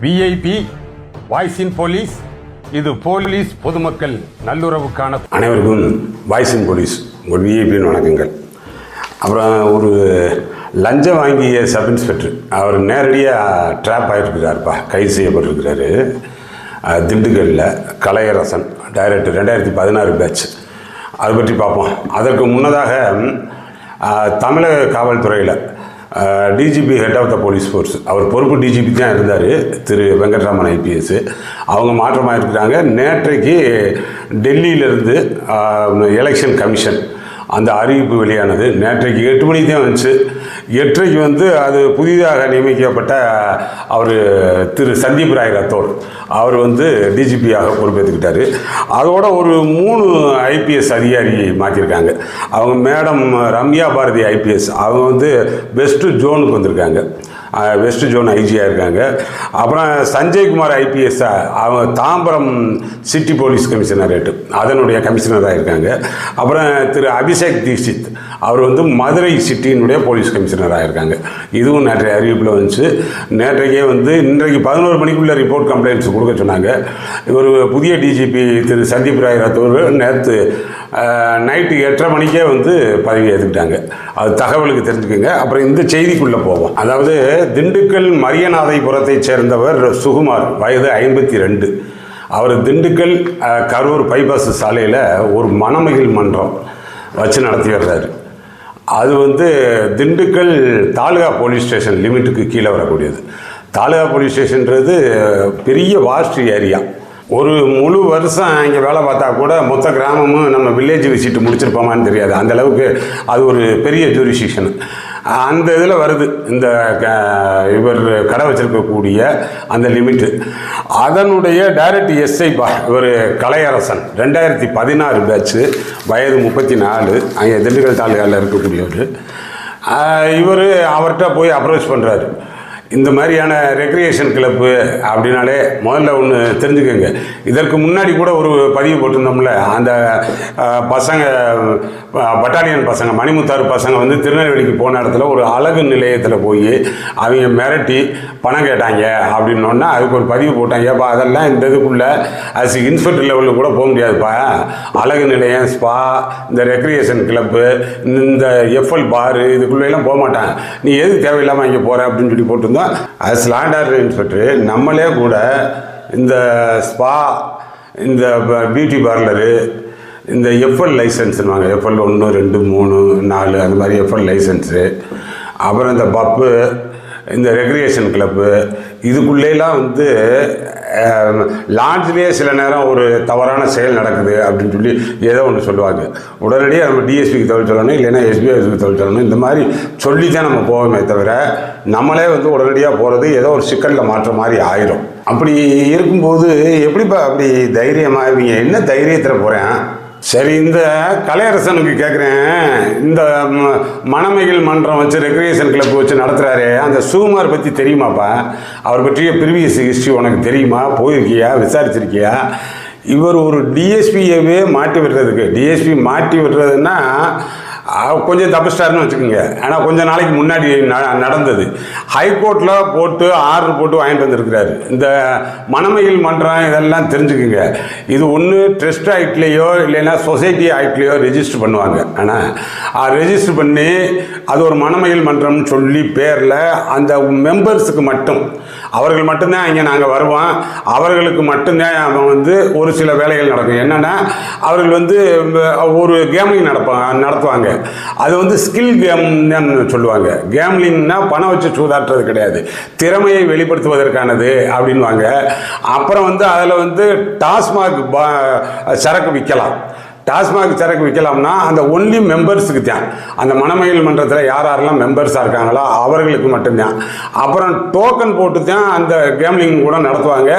VIP voice இன் police. இது police பொதுமக்கள் நல்லுறவுக்கான. அனைவருக்கும் வாய்ஸ் இன் போலீஸ் உங்கள் விஐபின்னு வணக்கங்கள். அப்புறம் ஒரு லஞ்சம் வாங்கிய சப் இன்ஸ்பெக்டர் அவர் நேரடியாக ட்ராப் ஆகிருக்கிறாருப்பா, கைது செய்யப்பட்டிருக்கிறாரு. திண்டுக்கல்லில் கலையரசன் டைரக்டர் 2016 பேட்ச். அதை பற்றி பார்ப்போம். அதற்கு முன்னதாக தமிழக காவல்துறையில் DGP head of the police force, அவர் பொறுப்பு டிஜிபி தான் இருந்தார், திரு வெங்கட்ராமன் ஐபிஎஸ். அவங்க மாற்றமாக இருக்கிறாங்க. நேற்றைக்கு டெல்லியிலேருந்து எலெக்ஷன் கமிஷன் அந்த அறிவிப்பு வெளியானது. நேற்றைக்கு 8 மணிக்கு தான் வந்துச்சு. 8:30 அது புதிதாக நியமிக்கப்பட்ட அவர் திரு சந்தீப் ராய் ரத்தோர் அவர் டிஜிபியாக பொறுப்பேற்றுக்கிட்டார். அதோட ஒரு 3 ஐபிஎஸ் அதிகாரி மாற்றிருக்காங்க. அவங்க மேடம் ரம்யா பாரதி ஐபிஎஸ், அவங்க வெஸ்ட் ஜோனுக்கு வந்திருக்காங்க, வெஸ்ட் ஜோன் ஐஜியாக இருக்காங்க. அப்புறம் சஞ்சய்குமார் ஐபிஎஸ் அவங்க தாம்பரம் சிட்டி போலீஸ் கமிஷனரேட்டு அதனுடைய கமிஷனராக இருக்காங்க. அப்புறம் திரு அபிஷேக் தீக்ஷித் அவர் மதுரை சிட்டியினுடைய போலீஸ் கமிஷனராக இருக்காங்க. இதுவும் நேற்றைய அறிவிப்பில் வந்துச்சு. நேற்றைக்கே இன்றைக்கு 11 மணிக்குள்ளே ரிப்போர்ட் கம்ப்ளைண்ட்ஸ் கொடுக்க சொன்னாங்க. இவர் புதிய டிஜிபி திரு சந்தீப் ராய் ரத்தோர் நேற்று நைட்டு 8:30 மணிக்கே பதவி ஏற்றுக்கிட்டாங்க. அது தகவலுக்கு தெரிஞ்சுக்கோங்க. அப்புறம் இந்த செய்திக்குள்ளே போவோம். அதாவது திண்டுக்கல் மரியநாதைபுரத்தைச் சேர்ந்தவர் சுகுமார், வயது 52. அவர் திண்டுக்கல் கரூர் பைபாஸ் சாலையில் ஒரு மணமகிழ் மன்றம் வச்சு நடத்தி வர்றாரு. அது திண்டுக்கல் தாலுகா போலீஸ் ஸ்டேஷன் லிமிட்டுக்கு கீழே வரக்கூடியது. தாலுகா போலீஸ் ஸ்டேஷன்றது பெரிய வாஸ்ட் ஏரியா. ஒரு முழு வருஷம் இங்கே வேலை பார்த்தா கூட மொத்த கிராமமும் நம்ம வில்லேஜ் விசிட்டு முடிச்சிருப்போமான்னு தெரியாது. அந்தளவுக்கு அது ஒரு பெரிய ஜூரிஸ்டிக்ஷன். அந்த இதில் வருது இந்த இவர் கடை வச்சிருக்கக்கூடிய அந்த லிமிட்டு. அதனுடைய டைரக்ட் எஸ்ஐ இவர் கலையரசன் 2016 பேட்ச்சு, வயது 34, அங்கே திண்டுக்கல் தாலுகாவில் இருக்கக்கூடியவர். இவர் அவர்கிட்ட போய் அப்ரோச் பண்ணுறாரு. இந்த மாதிரியான ரெக்ரியேஷன் கிளப்பு அப்படின்னாலே முதல்ல ஒன்று தெரிஞ்சுக்கோங்க. இதற்கு முன்னாடி கூட ஒரு பதிவு போட்டிருந்தோம்ல, அந்த பசங்க பட்டாலியன் பசங்க மணிமுத்தாறு பசங்க திருநெல்வேலிக்கு போன இடத்துல ஒரு அழகு நிலையத்தில் போய் அவங்க மிரட்டி பணம் கேட்டாங்க அப்படின்னோன்னா அதுக்கு ஒரு பதிவு போட்டாங்க. ஏப்பா அதெல்லாம் இந்த இதுக்குள்ளே அஸ் இன்ஸ்பெக்டர் லெவலில் கூட போக முடியாதுப்பா. அழகு நிலையம், ஸ்பா, இந்த ரெக்ரியேஷன் கிளப்பு, இந்த எஃப்எல் பாரு இதுக்குள்ளெல்லாம் போக மாட்டாங்க. நீ எதுக்கு தேவையில்லாமல் இங்கே போகிற அப்படின்னு சொல்லி போட்டிருந்தோம். அஸ் லாண்ட் ஆர்டர் இன்ஸ்பெக்டர் நம்மளே கூட இந்த ஸ்பா, இந்த பியூட்டி பார்லரு, இந்த எஃப்எல் லைசன்ஸுன்னுவாங்க, எஃப்எல் 1, 2, 3, 4 அந்த மாதிரி எஃப்எல் லைசன்ஸு, அப்புறம் இந்த பப்பு, இந்த ரெக்ரியேஷன் கிளப்பு இதுக்குள்ளேலாம் லாட்ஜ்லேயே சில நேரம் ஒரு தவறான செயல் நடக்குது அப்படின்னு சொல்லி ஏதோ ஒன்று சொல்லுவாங்க. உடனடியாக நம்ம டிஎஸ்பிக்கு தகவல் சொல்லணும், இல்லைன்னா எஸ்பிஐக்கு தகவல் சொல்லணும். இந்த மாதிரி சொல்லி தான் நம்ம போவோமே தவிர நம்மளே உடனடியாக போகிறது ஏதோ ஒரு சிக்கலில் மாற்ற மாதிரி ஆயிரும். அப்படி இருக்கும்போது எப்படிப்பா அப்படி தைரியமாக இவங்க என்ன தைரியத்தில் போகிறேன்? சரி, இந்த கலையரசனுக்கு கேட்குறேன், இந்த மணமகிழ் மன்றம் வச்சு ரெக்ரியேஷன் கிளப் வச்சு நடத்துகிறாரு, அந்த சுகுமார் பற்றி தெரியுமாப்பா? அவர் பற்றிய ப்ரீவியஸ் ஹிஸ்ட்ரி உனக்கு தெரியுமா? போயிருக்கியா? விசாரிச்சிருக்கியா? இவர் ஒரு டிஎஸ்பியவே மாட்டி விடுறதுக்கு, டிஎஸ்பி மாட்டி விடுறதுன்னா கொஞ்சம் தப்பிச்சிட்டாருன்னு வச்சுக்கோங்க. ஆனால் கொஞ்சம் நாளைக்கு முன்னாடி நடந்தது. ஹைகோர்ட்டில் போட்டு ஆர்டர் போட்டு வாங்கிட்டு வந்துருக்கிறாரு. இந்த மணமகிழ் மன்றம் இதெல்லாம் தெரிஞ்சுக்குங்க. இது ஒன்று ட்ரஸ்ட் ஆக்ட்லேயோ இல்லைன்னா சொசைட்டி ஆக்ட்லேயோ ரெஜிஸ்டர் பண்ணுவாங்க. ஆனால் ரெஜிஸ்டர் பண்ணி அது ஒரு மணமகிழ் மன்றம்னு சொல்லி பேரில் அந்த மெம்பர்ஸுக்கு மட்டும், அவர்கள் மட்டும்தான் இங்கே நாங்கள் வருவோம், அவர்களுக்கு மட்டும்தான் ஒரு சில வேலைகள் நடக்கும். என்னென்னா அவர்கள் ஒரு கேம்லிங் நடத்துவாங்க. அது ஸ்கில் கேம்னு சொல்லுவாங்க. கேம்லிங்னா பணம் வச்சு சூதாட்டுறது கிடையாது, திறமையை வெளிப்படுத்துவதற்கானது அப்படின்வாங்க. அப்புறம் அதில் டாஸ்மாக் சரக்கு விற்கலாம். டாஸ்மாக் சரக்கு விற்கலாம்னா அந்த ஒன்லி மெம்பர்ஸுக்கு தான். அந்த மணமகிழ் மன்றத்தில் யாரெல்லாம் மெம்பர்ஸாக இருக்காங்களோ அவர்களுக்கு மட்டும்தான். அப்புறம் டோக்கன் போட்டு தான் அந்த கேம்லிங் கூட நடத்துவாங்க.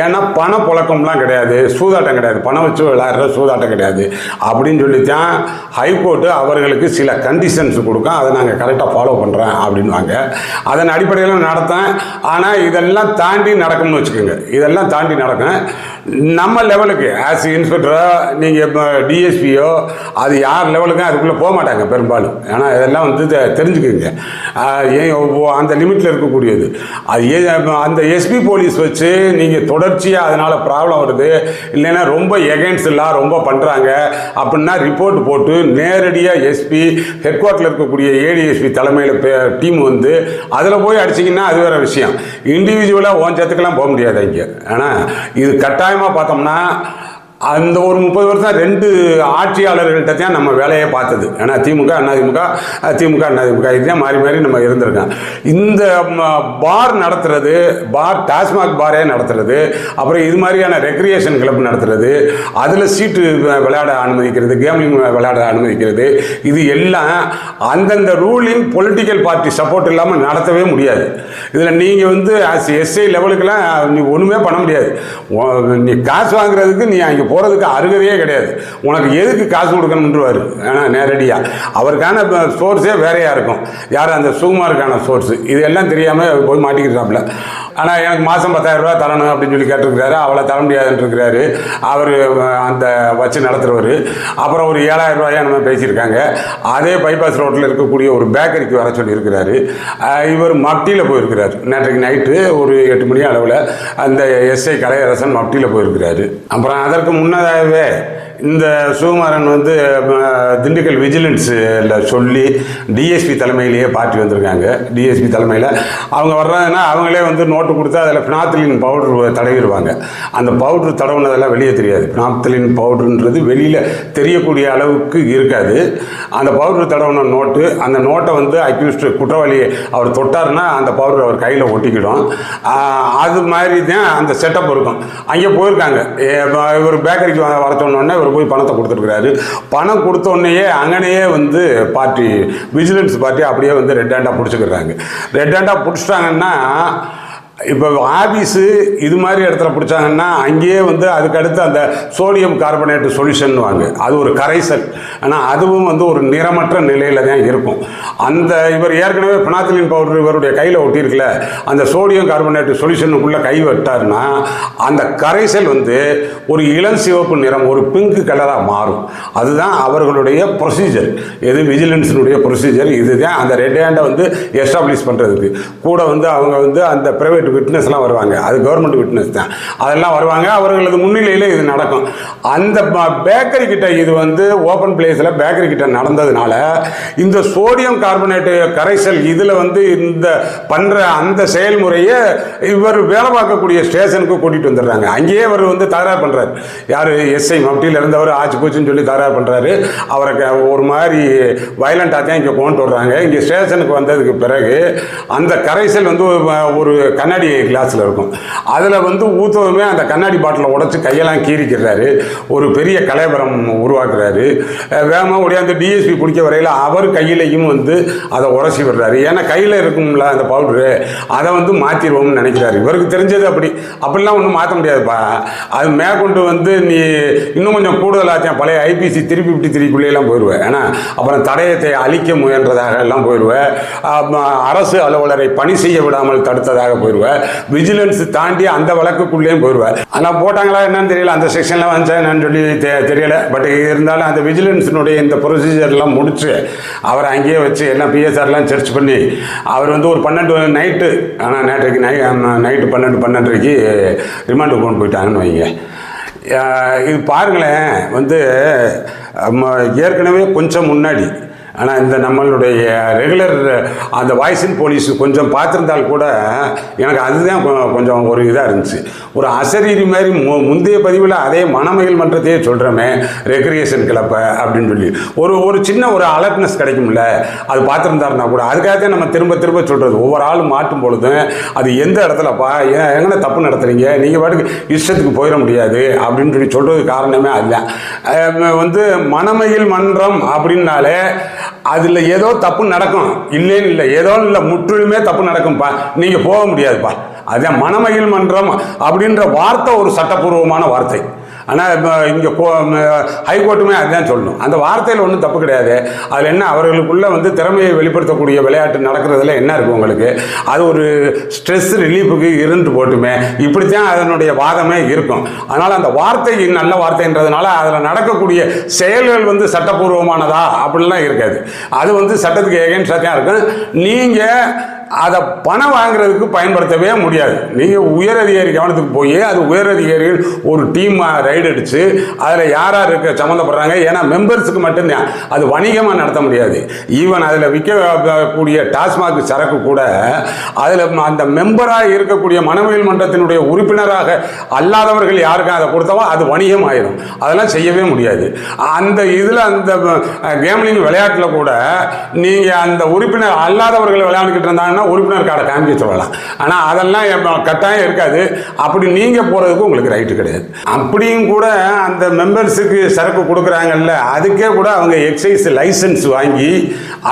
ஏன்னா பண புழக்கம்லாம் கிடையாது, சூதாட்டம் கிடையாது, பணம் வச்சு விளையாடுற சூதாட்டம் கிடையாது அப்படின்னு சொல்லித்தான் ஹைகோர்ட்டு அவர்களுக்கு சில கண்டிஷன்ஸ் கொடுக்கும். அதை நாங்கள் கரெக்டாக ஃபாலோ பண்ணுறேன் அப்படின்வாங்க. அதன் அடிப்படையில் நடத்தேன். ஆனால் இதெல்லாம் தாண்டி நடக்கும்னு வச்சுக்கோங்க. இதெல்லாம் தாண்டி நடக்கும். நம்ம லெவலுக்கு ஆஸ் இன்ஸ்பெக்டராக நீங்கள் டிஎஸ்பியோ அது யார் லெவலுக்கும் அதுக்குள்ளே போக மாட்டாங்க பெரும்பாலும். ஏன்னா இதெல்லாம் வந்து தெரிஞ்சுக்குங்க, ஏன் அந்த லிமிட்டில் இருக்கக்கூடியது. அது அந்த எஸ்பி போலீஸ் வச்சு நீங்கள் தொடர்ச்சியாக அதனால் ப்ராப்ளம் வருது, இல்லைன்னா ரொம்ப எகென்ஸ்ட் இல்லை ரொம்ப பண்ணுறாங்க அப்படின்னா ரிப்போர்ட் போட்டு நேரடியாக எஸ்பி ஹெட் குவார்ட்டரில் இருக்கக்கூடிய ஏடிஎஸ்பி தலைமையில் டீம் வந்து அதில் போய் அடிச்சிங்கன்னா அது வேறு விஷயம். இண்டிவிஜுவலாக ஓஞ்சத்துக்கெல்லாம் போக முடியாது இங்கே. ஆனால் இது கட்டாயமாக பார்த்தோம்னா அந்த ஒரு 30 வருஷம் 2 ஆட்சியாளர்கள்ட்ட தான் நம்ம வேலையை பார்த்தது. ஏன்னா திமுக அதிமுக திமுக அதிமுக இதுதான் மாறி மாறி நம்ம இருந்திருக்கோம். இந்த பார் நடத்துறது, பார் டாஸ்மாக் பாரே நடத்துறது, அப்புறம் இது மாதிரியான ரெக்ரியேஷன் கிளப் நடத்துறது, அதில் சீட்டு விளையாட அனுமதிக்கிறது, கேமிங் விளையாட அனுமதிக்கிறது, இது எல்லாம் அந்தந்த ரூலிங் பொலிட்டிக்கல் பார்ட்டி சப்போர்ட் இல்லாமல் நடத்தவே முடியாது. இதில் நீங்கள் வந்து எஸ்ஐ லெவலுக்கெல்லாம் நீ ஒன்றுமே பண்ண முடியாது. நீ காசு வாங்குறதுக்கு நீ அங்கே போகிறதுக்கு அருகதையே கிடையாது. உனக்கு எதுக்கு காசு கொடுக்கணுன்றவாரு. ஏன்னா நேரடியாக அவருக்கான சோர்ஸே வேறையாக இருக்கும். யார் அந்த சுகுமாருக்கான சோர்ஸு இது எல்லாம் தெரியாமல் போய் மாட்டிக்கிறாப்புல. ஆனால் எனக்கு மாதம் 10,000 ரூபா தரணும் அப்படின்னு சொல்லி கேட்டிருக்கிறாரு. அவளை தர முடியாதுன்னு இருக்கிறாரு அவர், அந்த வச்சு நடத்துகிறவர். அப்புறம் ஒரு 7,000 ரூபாயா நம்ம பேசியிருக்காங்க. அதே பைபாஸ் ரோட்டில் இருக்கக்கூடிய ஒரு பேக்கரிக்கு வர சொல்லியிருக்கிறாரு. இவர் மப்டியில் போயிருக்கிறார். நேற்றைக்கு நைட்டு ஒரு 8 மணி அளவில் அந்த எஸ்ஐ கலையரசன் மப்டியில் போயிருக்கிறாரு. அப்புறம் அதற்கு முன்னதாகவே இந்த சுகுமாரன் வந்து திண்டுக்கல் விஜிலன்ஸில் சொல்லி டிஎஸ்பி தலைமையிலேயே பார்ட்டி வந்திருக்காங்க. டிஎஸ்பி தலைமையில் அவங்க வர்றாங்கன்னா அவங்களே வந்து நோட்டு கொடுத்து அதில் பினாத்திலின் பவுட்ரு தடவிடுவாங்க. அந்த பவுட்ரு தடவுனதெல்லாம் வெளியே தெரியாது. பினாத்திலின் பவுட்ருன்றது வெளியில் தெரியக்கூடிய அளவுக்கு இருக்காது. அந்த பவுட்ரு தடவுன நோட்டு, அந்த நோட்டை வந்து அக்யூஸ்ட் குற்றவாளி அவர் தொட்டார்னா அந்த பவுட்ரு அவர் கையில் ஒட்டிக்கிடும். அது மாதிரி தான் அந்த செட்டப் இருக்கும். அங்கே போயிருக்காங்க. இவர் பேக்கரிக்கு வர சொன்னோடனே இவர் போய் பணத்தை கொடுத்துருக்கிறாரு. பணம் கொடுத்தோடனேயே அங்கனையே வந்து பார்ட்டி விஜிலன்ஸ் பார்ட்டி அப்படியே வந்து ரெட் ஹேண்டாக பிடிச்சிக்கிறாங்க. ரெட் ஹேண்டாக பிடிச்சிட்டாங்கன்னா இப்போ ஆபீஸு இது மாதிரி இடத்துல பிடிச்சாங்கன்னா அங்கேயே வந்து அதுக்கடுத்து அந்த சோடியம் கார்பனேட் சொல்யூஷன் வாங்க, அது ஒரு கரைசல். ஆனால் அதுவும் வந்து ஒரு நிறமற்ற நிலையில் தான் இருக்கும். அந்த இவர் ஏற்கனவே பினாத்திலின் பவுடர் இவருடைய கையில் ஒட்டியிருக்கல, அந்த சோடியம் கார்பனேட் சொல்யூஷனுக்குள்ளே கை விட்டார்னா அந்த கரைசல் வந்து ஒரு இளஞ்சிவப்பு நிறம், ஒரு பிங்க் கலராக மாறும். அதுதான் அவர்களுடைய ப்ரொசீஜர். எது விஜிலன்ஸினுடைய ப்ரொசீஜர். இதுதான் அந்த ரெட் ஹேண்டை வந்து எஸ்டாப்ளிஷ் பண்ணுறதுக்கு. கூட வந்து அவங்க வந்து அந்த பிரைவேட் விட்னஸ்லாம் வருவாங்க. அது கவர்மெண்ட் விட்னஸ் தான். அதெல்லாம் வருவாங்க. அவர்களது முன்னிலையில் இது நடக்கும். அந்த பேக்கரி கிட்ட இது வந்து ஓப்பன் பிளேஸில் பேக்கரி கிட்ட நடந்ததுனால இந்த சோடியம் கார்பனேட் கரைசல் இதில் வந்து இந்த பண்ணுற அந்த செயல்முறையை இவர் வேலை பார்க்கக்கூடிய ஸ்டேஷனுக்கு கூட்டிகிட்டு வந்துடுறாங்க. அங்கேயே அவர் வந்து தகராறு பண்ணுறாரு. யார் எஸ்ஐ மப்டியில் இருந்தவர் ஆச்சு போச்சுன்னு சொல்லி தகராறு பண்ணுறாரு. அவரை ஒரு மாதிரி வயலண்டாக தான் இங்கே கொண்டு வர்றாங்க. இங்கே ஸ்டேஷனுக்கு வந்ததுக்கு பிறகு அந்த கரைசல் வந்து ஒரு கண்ணாடி கிளாஸில் இருக்கும். அதில் வந்து ஊற்றவுமே அந்த கண்ணாடி பாட்டிலை உடைச்சி கையெல்லாம் கீறிக்கிறாரு. ஒரு பெரிய கலைபரம் உருவாக்குறாரு. வேகமாக ஓடியாந்து டிஎஸ்பி பிடிக்க வரையில் அவர் கையிலையும் வந்து அதை உரசி விடுறாரு. ஏன்னா கையில் இருக்கும்ல அந்த பவுட்ரு, அதை வந்து மாற்றிடுவோம்னு நினைக்கிறாரு. இவருக்கு தெரிஞ்சது அப்படிலாம் ஒன்றும் மாற்ற முடியாதுப்பா. அது மேற்கொண்டு வந்து நீ இன்னும் கொஞ்சம் கூடுதலாக பழைய ஐபிசி திருப்பி 53 போயிடுவேன். ஏன்னா அப்புறம் தடயத்தை அழிக்க முயன்றதாக எல்லாம் போயிடுவேன். அரசு அலுவலரை பணி செய்ய விடாமல் தடுத்ததாக போயிடுவேன். விஜிலன்ஸ் தாண்டி அந்த வழக்குக்குள்ளேயும் போயிடுவார். ஆனால் போட்டாங்களா என்னன்னு தெரியல, அந்த செக்ஷன்லாம் வந்துச்சா என்னன்னு சொல்லி தெரியல. பட் இருந்தாலும் அந்த விஜிலன்ஸினுடைய இந்த ப்ரொசீஜர்லாம் முடிச்சு அவரை அங்கேயே வச்சு எல்லாம் பிஎஸ்ஆர்லாம் சர்ச் பண்ணி அவர் வந்து ஒரு 12 நைட்டு, ஆனால் நேற்றைக்கு நைட்டு 12:30க்கு ரிமாண்டுக்கு கொண்டு போயிட்டாங்கன்னு வைங்க. இது பாருங்களேன், வந்து ஏற்கனவே கொஞ்சம் முன்னாடி, ஆனால் இந்த நம்மளுடைய ரெகுலர் அந்த வாய்ஸ் இன் போலீஸ் கொஞ்சம் பார்த்துருந்தால் கூட எனக்கு அதுதான் கொஞ்சம் ஒரு இதாக இருந்துச்சு. ஒரு அசரீரி மாதிரி முந்தைய பதிவில் அதே மணமகள் மன்றத்தையே சொல்கிறோமே ரெக்ரியேஷன் கிளப்பை அப்படின்னு சொல்லி ஒரு சின்ன ஒரு அலர்ட்னஸ் கிடைக்கும்ல, அது பார்த்துருந்தாருனா கூட. அதுக்காகத்தான் நம்ம திரும்ப திரும்ப சொல்கிறது. ஒவ்வொரு ஆளும் மாட்டும் பொழுதும் அது எந்த இடத்துலப்பா எங்கன்னா தப்பு நடத்துறீங்க, நீங்கள் பாட்டுக்கு இஷ்டத்துக்கு போயிட முடியாது அப்படின்னு சொல்லி சொல்கிறது காரணமே அதுதான். வந்து மணமகள் மன்றம் அப்படின்னாலே அதில் ஏதோ தப்பு நடக்கும், இல்லைன்னு இல்லை, ஏதோ இல்லை, முற்றிலுமே தப்பு நடக்கும்ப்பா, நீங்கள் போக முடியாதுப்பா. அதுதான் மணமகள் மன்றம் அப்படின்ற வார்த்தை ஒரு சட்டப்பூர்வமான வார்த்தை. ஆனால் இப்போ இங்கே ஹைகோர்ட்டுமே அதுதான் சொல்லணும். அந்த வார்த்தையில் ஒன்றும் தப்பு கிடையாது. அதில் என்ன அவர்களுக்குள்ள வந்து திறமையை வெளிப்படுத்தக்கூடிய விளையாட்டு நடக்கிறதுல என்ன இருக்குது உங்களுக்கு? அது ஒரு ஸ்ட்ரெஸ் ரிலீஃபுக்கு இருந்து போட்டுமே, இப்படித்தான் அதனுடைய வாதமே இருக்கும். அதனால் அந்த வார்த்தை நல்ல வார்த்தைன்றதுனால அதில் நடக்கக்கூடிய செயல்கள் வந்து சட்டப்பூர்வமானதா அப்படிலாம் இருக்காது. அது வந்து சட்டத்துக்கு எகென்ஸ்டாக தான் இருக்கும். நீங்கள் அதை பணம் வாங்குறதுக்கு பயன்படுத்தவே முடியாது. நீங்கள் உயரதிகாரி கவனத்துக்கு போய் அது உயரதிகாரிகள் ஒரு டீம் ரைடு அடித்து அதில் யார் யார் இருக்க சம்மந்தப்படுறாங்க, ஏன்னா மெம்பர்ஸுக்கு மட்டும்தான், அது வணிகமாக நடத்த முடியாது. ஈவன் அதில் விற்கக்கூடிய டாஸ்மாக் சரக்கு கூட அதில் அந்த மெம்பராக இருக்கக்கூடிய மனவியல் மன்றத்தினுடைய உறுப்பினராக அல்லாதவர்கள் யாருக்கும் அதை கொடுத்தவோ அது வணிகம் ஆயிடும். அதெல்லாம் செய்யவே முடியாது. அந்த இதில் அந்த கேம்லிங் விளையாட்டில் கூட நீங்கள் அந்த உறுப்பினர் அல்லாதவர்கள் விளையாண்டுக்கிட்டு இருந்தாங்க உறுப்பினர் கார்டை காமிக்க சொல்லலாம். ஆனால் அதெல்லாம் கட்டாயம் இருக்காது. அப்படி நீங்கள் போகிறதுக்கு உங்களுக்கு ரைட்டு கிடையாது. அப்படியும் கூட அந்த மெம்பர்ஸுக்கு சரக்கு கொடுக்குறாங்கல்ல, அதுக்கே கூட அவங்க எக்ஸைஸ் லைசன்ஸ் வாங்கி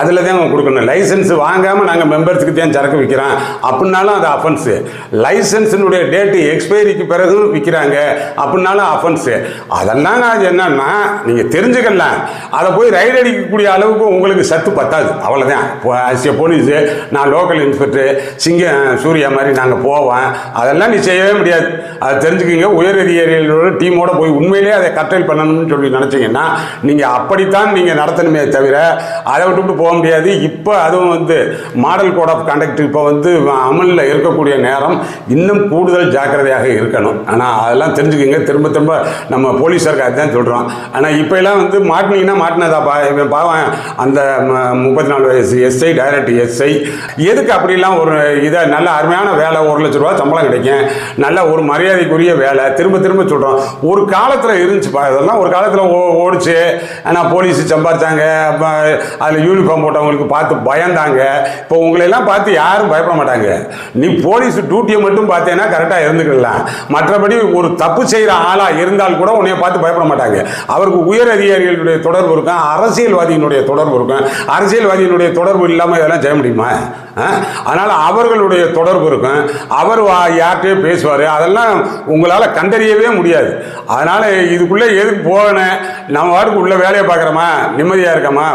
அதில் தான் அவங்க கொடுக்கணும். லைசன்ஸ் வாங்காமல் நாங்கள் மெம்பர்ஸுக்கு தான் சரக்கு விற்கிறோம் அப்படின்னாலும் அது அஃபென்ஸு. லைசன்ஸினுடைய டேட்டு எக்ஸ்பைரிக்கு பிறகு விற்கிறாங்க அப்படின்னாலும் அஃபென்ஸு. அதெல்லாம் நான் என்னன்னா நீங்கள் தெரிஞ்சுக்கலாம். அதை போய் ரைடு அடிக்கக்கூடிய அளவுக்கு உங்களுக்கு சத்து பத்தாது. அவ்வளோதான். போலீஸு நான் லோக்கல் இன்ஸ்பெக்டர் சூர்யா மாதிரி நாங்கள் போவோம். அதெல்லாம் நீ செய்யவே முடியாது. அதை தெரிஞ்சுக்கிங்க. உயர் அதிகாரிகளோட டீமோட போய் உண்மையிலேயே அதை கட்டளை பண்ணணும்னு சொல்லி நினச்சிங்கன்னா நீங்கள் அப்படித்தான் நீங்கள் நடத்தணுமே தவிர அதை விட்டுவிட்டு போக முடியாது. இப்போ அதுவும் வந்து மாடல் கோட் ஆஃப் கண்டக்ட் இப்போ வந்து அமலில் இருக்கக்கூடிய நேரம் இன்னும் கூடுதல் ஜாக்கிரதையாக இருக்கணும். ஆனால் அதெல்லாம் தெரிஞ்சுக்கிங்க. திரும்ப திரும்ப நம்ம போலீஸாருக்கு அதுதான் சொல்கிறோம். ஆனால் இப்போ எல்லாம் வந்து மாட்டினீங்கன்னா மாட்டினதாப்பா இவன் பாவன் அந்த 34 வயசு எஸ்ஐ டைரக்ட் எஸ்ஐ எதுக்கு அப்படிலாம் ஒரு இதை நல்ல அருமையான வேலை 1 லட்ச ரூபா சம்பளம் கிடைக்கும், நல்ல ஒரு மரியாதைக்குரிய வேலை. திரும்ப திரும்ப சொல்கிறோம். ஒரு காலத்தில் இருந்துச்சுப்பா இதெல்லாம். ஒரு காலத்தில் ஓடிச்சு. ஆனால் போலீஸ் சம்பாதிச்சாங்க. அதில் யூனிஃபார்ம் போட்டவங்களுக்கு பார்த்து பயந்தாங்க. இப்போ உங்களையெல்லாம் பார்த்து யாரும் பயப்பட மாட்டாங்க. நீ போலீஸ் டியூட்டியை மட்டும் பார்த்தேன்னா கரெக்டாக இருந்துக்கலாம். மற்றபடி ஒரு தப்பு செய்கிற ஆளாக இருந்தால் கூட உன்னைய பார்த்து பயப்பட மாட்டாங்க. அவருக்கு உயர் அதிகாரிகளுடைய தொடர்பு இருக்கும், அரசியல்வாதியினுடைய தொடர்பு இருக்கும். அரசியல்வாதியினுடைய தொடர்பு இல்லாமல் இதெல்லாம் செய்ய முடியுமா? அதனால் அவர்களுடைய தொடர்பு இருக்கும். அவர் யார்கிட்டயே பேசுவார். அதெல்லாம் உங்களால் கண்டறியவே முடியாது. அதனால் இதுக்குள்ளே எதுக்கு போகணும்? நம்ம வாட்டுக்கு உள்ள வேலையை பார்க்குறோமா, நிம்மதியாக இருக்கோமா,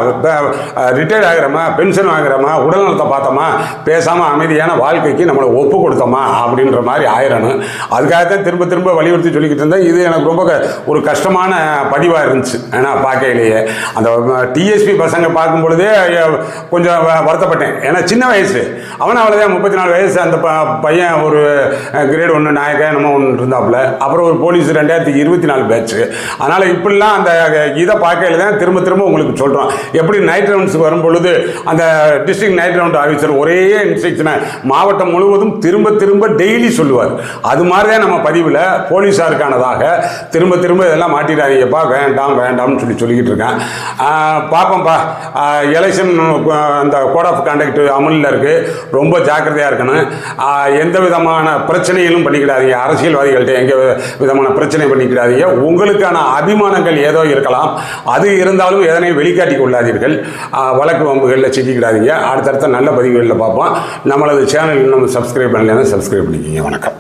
ரிட்டையர்ட் ஆகிறோமா, பென்ஷன் வாங்குறோமா, உடல்நலத்தை பார்த்தோமா, பேசாமல் அமைதியான வாழ்க்கைக்கு நம்மளை ஒப்பு கொடுத்தோமா அப்படின்ற மாதிரி ஆயிரணும். அதுக்காகத்தான் திரும்ப திரும்ப வலியுறுத்தி சொல்லிக்கிட்டு இருந்தேன். இது எனக்கு ரொம்ப ஒரு கஷ்டமான பதிவாக இருந்துச்சு. ஏன்னா பார்க்கையிலேயே அந்த டிஎஸ்பி பசங்க பார்க்கும் பொழுதே கொஞ்சம் வருத்தப்பட்டேன். ஏன்னா சின்ன வயசு அவன் அவ்வளோதான் 34 வயசு. அந்த பையன் ஒரு கிரேட் 1 நாயக்கன் நம்ம ஒன்று இருந்தாப்புல. அப்புறம் ஒரு போலீஸ் 2024 பேட்ச்சு. அதனால் இப்படிலாம் அந்த இதை பார்க்கையில் தான் திரும்ப திரும்ப உங்களுக்கு சொல்கிறோம். எப்படி நைட் ரவுண்ட்ஸுக்கு வரும் பொழுது அந்த டிஸ்ட்ரிக்ட் நைட் ரவுண்ட் ஆஃபீஸர் ஒரே இன்ஸ்ட்ரக்ஷனை மாவட்டம் முழுவதும் திரும்ப திரும்ப டெய்லி சொல்லுவார். அது மாதிரி தான் நம்ம பதிவில் போலீஸாருக்கானதாக திரும்ப திரும்ப இதெல்லாம் மாட்டிடாதீங்கப்பா, வேண்டாம் வேண்டாம்னு சொல்லிக்கிட்டு இருக்கேன். பார்ப்போம்ப்பா. எலெக்ஷன் அந்த கோட் ஆஃப் கான்டக்ட் அமலில் இருக்குது. ரொம்ப ஜாக்கிரதையாக இருக்கணும். எந்த விதமான பிரச்சனைகளும் பண்ணிக்கிடாதீங்க. அரசியல்வாதிகள்கிட்ட எந்த விதமான பிரச்சனை பண்ணிக்கிடாதீங்க. உங்களுக்கான அபிமானங்கள் ஏதோ இருக்கலாம், அது இருந்தாலும் எதனை வெளிக்காட்டி கொள்ளாதீர்கள். வழக்கு வம்புகளில் சிக்கிக்கிடாதீங்க. அடுத்தடுத்த நல்ல பதிவுகளில் பார்ப்போம். நம்மளது சேனல் நம்ம சப்ஸ்கிரைப் பண்ணலைன்னா சப்ஸ்கிரைப் பண்ணிக்கிங்க. வணக்கம்.